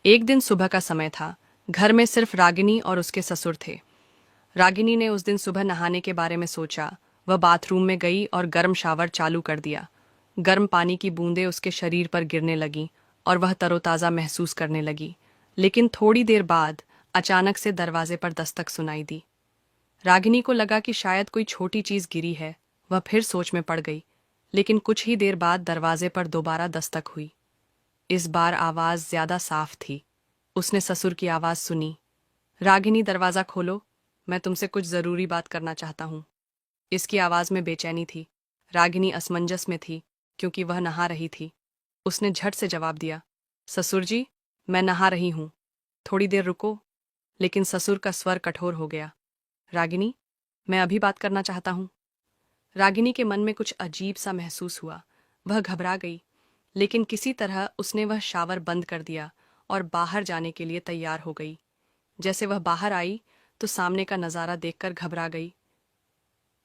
एक दिन सुबह का समय था। घर में सिर्फ रागिनी और उसके ससुर थे। रागिनी ने उस दिन सुबह नहाने के बारे में सोचा। वह बाथरूम में गई और गर्म शावर चालू कर दिया। गर्म पानी की बूंदें उसके शरीर पर गिरने लगीं और वह तरोताज़ा महसूस करने लगी। लेकिन थोड़ी देर बाद अचानक से दरवाजे पर दस्तक सुनाई दी। रागिनी को लगा कि शायद कोई छोटी चीज गिरी है। वह फिर सोच में पड़ गई। लेकिन कुछ ही देर बाद दरवाजे पर दोबारा दस्तक हुई। इस बार आवाज ज्यादा साफ थी। उसने ससुर की आवाज सुनी। रागिनी, दरवाजा खोलो, मैं तुमसे कुछ जरूरी बात करना चाहता हूँ। इसकी आवाज में बेचैनी थी। रागिनी असमंजस में थी, क्योंकि वह नहा रही थी। उसने झट से जवाब दिया, ससुर जी, मैं नहा रही हूँ, थोड़ी देर रुको। लेकिन ससुर का स्वर कठोर हो गया। रागिनी, मैं अभी बात करना चाहता हूँ। रागिनी के मन में कुछ अजीब सा महसूस हुआ। वह घबरा गई, लेकिन किसी तरह उसने वह शावर बंद कर दिया और बाहर जाने के लिए तैयार हो गई। जैसे वह बाहर आई तो सामने का नज़ारा देखकर घबरा गई।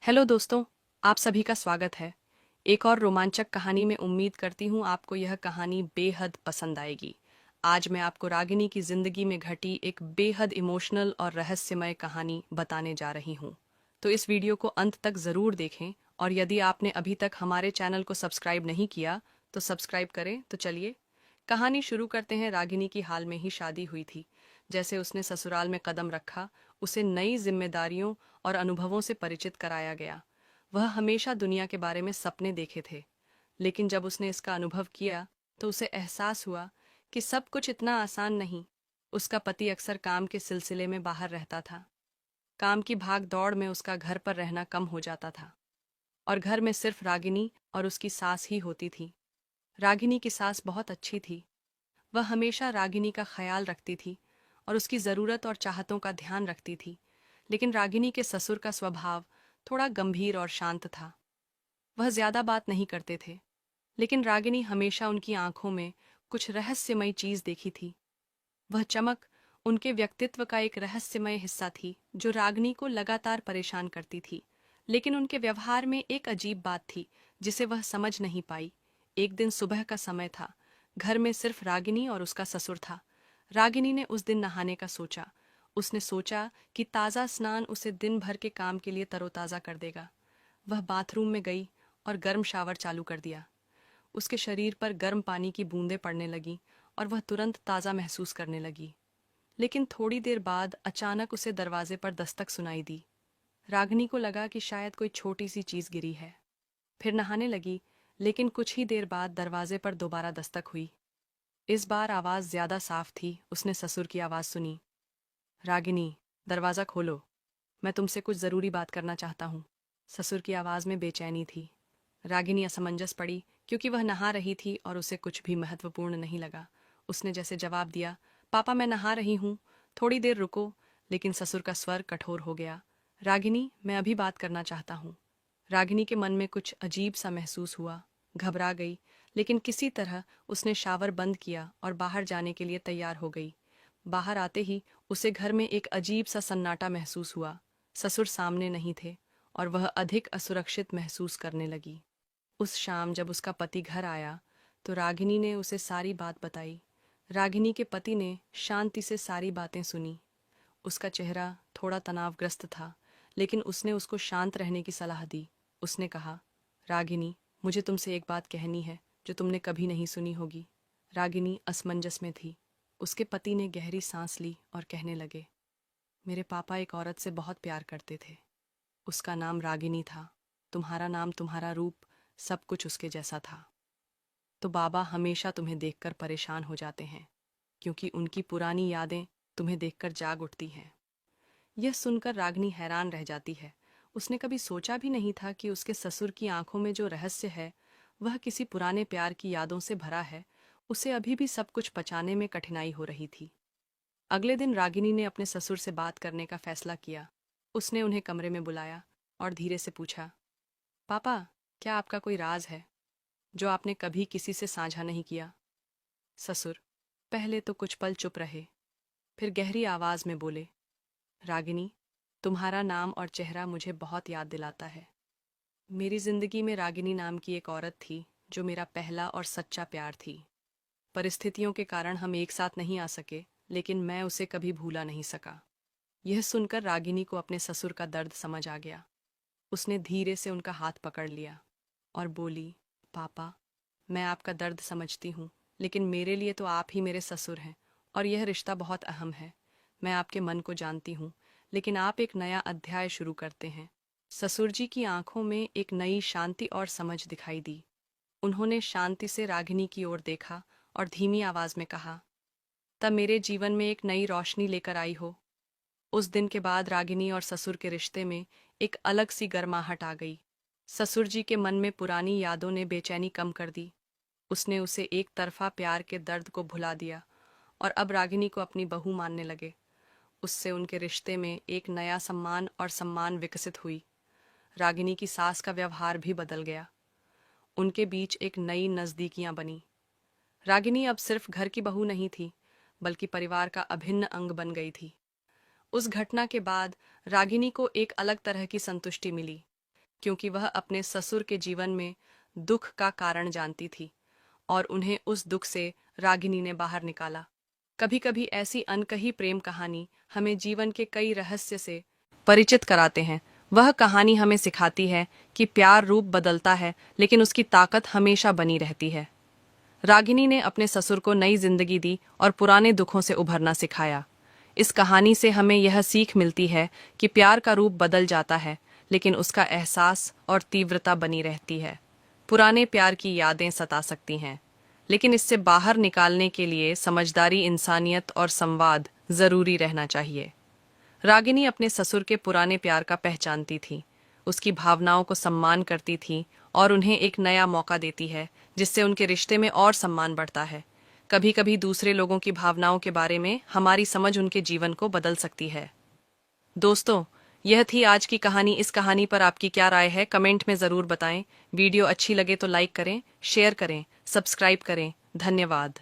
हेलो दोस्तों, आप सभी का स्वागत है एक और रोमांचक कहानी में। उम्मीद करती हूँ आपको यह कहानी बेहद पसंद आएगी। आज मैं आपको रागिनी की जिंदगी में घटी एक बेहद इमोशनल और रहस्यमय कहानी बताने जा रही हूँ। तो इस वीडियो को अंत तक ज़रूर देखें, और यदि आपने अभी तक हमारे चैनल को सब्सक्राइब नहीं किया तो सब्सक्राइब करें। तो चलिए कहानी शुरू करते हैं। रागिनी की हाल में ही शादी हुई थी। जैसे उसने ससुराल में कदम रखा, उसे नई जिम्मेदारियों और अनुभवों से परिचित कराया गया। वह हमेशा दुनिया के बारे में सपने देखे थे, लेकिन जब उसने इसका अनुभव किया तो उसे एहसास हुआ कि सब कुछ इतना आसान नहीं। उसका पति अक्सर काम के सिलसिले में बाहर रहता था। काम की भाग दौड़ में उसका घर पर रहना कम हो जाता था, और घर में सिर्फ रागिनी और उसकी सास ही होती थी। रागिनी की सास बहुत अच्छी थी। वह हमेशा रागिनी का ख्याल रखती थी और उसकी ज़रूरत और चाहतों का ध्यान रखती थी। लेकिन रागिनी के ससुर का स्वभाव थोड़ा गंभीर और शांत था। वह ज्यादा बात नहीं करते थे, लेकिन रागिनी हमेशा उनकी आंखों में कुछ रहस्यमयी चीज देखी थी। वह चमक उनके व्यक्तित्व का एक रहस्यमय हिस्सा थी, जो रागिनी को लगातार परेशान करती थी। लेकिन उनके व्यवहार में एक अजीब बात थी, जिसे वह समझ नहीं पाई। एक दिन सुबह का समय था। घर में सिर्फ रागिनी और उसका ससुर था। रागिनी ने उस दिन नहाने का सोचा। उसने सोचा कि ताज़ा स्नान उसे दिन भर के काम के लिए तरोताज़ा कर देगा। वह बाथरूम में गई और गर्म शावर चालू कर दिया। उसके शरीर पर गर्म पानी की बूंदें पड़ने लगीं और वह तुरंत ताज़ा महसूस करने लगी। लेकिन थोड़ी देर बाद अचानक उसे दरवाजे पर दस्तक सुनाई दी। रागिनी को लगा कि शायद कोई छोटी सी चीज गिरी है। फिर नहाने लगी, लेकिन कुछ ही देर बाद दरवाजे पर दोबारा दस्तक हुई। इस बार आवाज ज्यादा साफ थी। उसने ससुर की आवाज सुनी। रागिनी, दरवाजा खोलो, मैं तुमसे कुछ जरूरी बात करना चाहता हूँ। ससुर की आवाज में बेचैनी थी। रागिनी असमंजस पड़ी, क्योंकि वह नहा रही थी और उसे कुछ भी महत्वपूर्ण नहीं लगा। उसने जैसे जवाब दिया, पापा, मैं नहा रही हूँ, थोड़ी देर रुको। लेकिन ससुर का स्वर कठोर हो गया। रागिनी, मैं अभी बात करना चाहता हूँ। रागिनी के मन में कुछ अजीब सा महसूस हुआ। घबरा गई, लेकिन किसी तरह उसने शावर बंद किया और बाहर जाने के लिए तैयार हो गई। बाहर आते ही उसे घर में एक अजीब सा सन्नाटा महसूस हुआ। ससुर सामने नहीं थे और वह अधिक असुरक्षित महसूस करने लगी। उस शाम जब उसका पति घर आया तो रागिनी ने उसे सारी बात बताई। रागिनी के पति ने शांति से सारी बातें सुनी। उसका चेहरा थोड़ा तनावग्रस्त था, लेकिन उसने उसको शांत रहने की सलाह दी। उसने कहा, रागिनी, मुझे तुमसे एक बात कहनी है जो तुमने कभी नहीं सुनी होगी। रागिनी असमंजस में थी। उसके पति ने गहरी सांस ली और कहने लगे, मेरे पापा एक औरत से बहुत प्यार करते थे। उसका नाम रागिनी था। तुम्हारा नाम, तुम्हारा रूप, सब कुछ उसके जैसा था। तो बाबा हमेशा तुम्हें देखकर परेशान हो जाते हैं, क्योंकि उनकी पुरानी यादें तुम्हें देखकर जाग उठती हैं। यह सुनकर रागिनी हैरान रह जाती है। उसने कभी सोचा भी नहीं था कि उसके ससुर की आंखों में जो रहस्य है, वह किसी पुराने प्यार की यादों से भरा है। उसे अभी भी सब कुछ पचाने में कठिनाई हो रही थी। अगले दिन रागिनी ने अपने ससुर से बात करने का फैसला किया। उसने उन्हें कमरे में बुलाया और धीरे से पूछा, पापा, क्या आपका कोई राज है जो आपने कभी किसी से साझा नहीं किया? ससुर पहले तो कुछ पल चुप रहे, फिर गहरी आवाज में बोले, रागिनी, तुम्हारा नाम और चेहरा मुझे बहुत याद दिलाता है। मेरी जिंदगी में रागिनी नाम की एक औरत थी, जो मेरा पहला और सच्चा प्यार थी। परिस्थितियों के कारण हम एक साथ नहीं आ सके, लेकिन मैं उसे कभी भूला नहीं सका। यह सुनकर रागिनी को अपने ससुर का दर्द समझ आ गया। उसने धीरे से उनका हाथ पकड़ लिया और बोली, पापा, मैं आपका दर्द समझती हूँ, लेकिन मेरे लिए तो आप ही मेरे ससुर हैं और यह रिश्ता बहुत अहम है। मैं आपके मन को जानती हूँ, लेकिन आप एक नया अध्याय शुरू करते हैं। ससुर जी की आंखों में एक नई शांति और समझ दिखाई दी। उन्होंने शांति से रागिनी की ओर देखा और धीमी आवाज में कहा, तब मेरे जीवन में एक नई रोशनी लेकर आई हो। उस दिन के बाद रागिनी और ससुर के रिश्ते में एक अलग सी गर्माहट आ गई। ससुर जी के मन में पुरानी यादों ने बेचैनी कम कर दी। उसने उसे एक तरफा प्यार के दर्द को भुला दिया और अब रागिनी को अपनी बहू मानने लगे। उससे उनके रिश्ते में एक नया सम्मान विकसित हुई। रागिनी की सास का व्यवहार भी बदल गया। उनके बीच एक नई नजदीकियां बनी। रागिनी अब सिर्फ घर की बहू नहीं थी, बल्कि परिवार का अभिन्न अंग बन गई थी। उस घटना के बाद रागिनी को एक अलग तरह की संतुष्टि मिली, क्योंकि वह अपने ससुर के जीवन में दुख का कारण जानती थी और उन्हें उस दुख से रागिनी ने बाहर निकाला। कभी कभी ऐसी अनकही प्रेम कहानी हमें जीवन के कई रहस्य से परिचित कराते हैं। वह कहानी हमें सिखाती है कि प्यार रूप बदलता है, लेकिन उसकी ताकत हमेशा बनी रहती है। रागिनी ने अपने ससुर को नई जिंदगी दी और पुराने दुखों से उभरना सिखाया। इस कहानी से हमें यह सीख मिलती है कि प्यार का रूप बदल जाता है, लेकिन उसका एहसास और तीव्रता बनी रहती है। पुराने प्यार की यादें सता सकती हैं, लेकिन इससे बाहर निकालने के लिए समझदारी, इंसानियत और संवाद जरूरी रहना चाहिए। रागिनी अपने ससुर के पुराने प्यार का पहचानती थी, उसकी भावनाओं को सम्मान करती थी और उन्हें एक नया मौका देती है, जिससे उनके रिश्ते में और सम्मान बढ़ता है। कभी कभी दूसरे लोगों की भावनाओं के बारे में हमारी समझ उनके जीवन को बदल सकती है। दोस्तों, यह थी आज की कहानी। इस कहानी पर आपकी क्या राय है, कमेंट में ज़रूर बताएं। वीडियो अच्छी लगे तो लाइक करें, शेयर करें, सब्सक्राइब करें। धन्यवाद।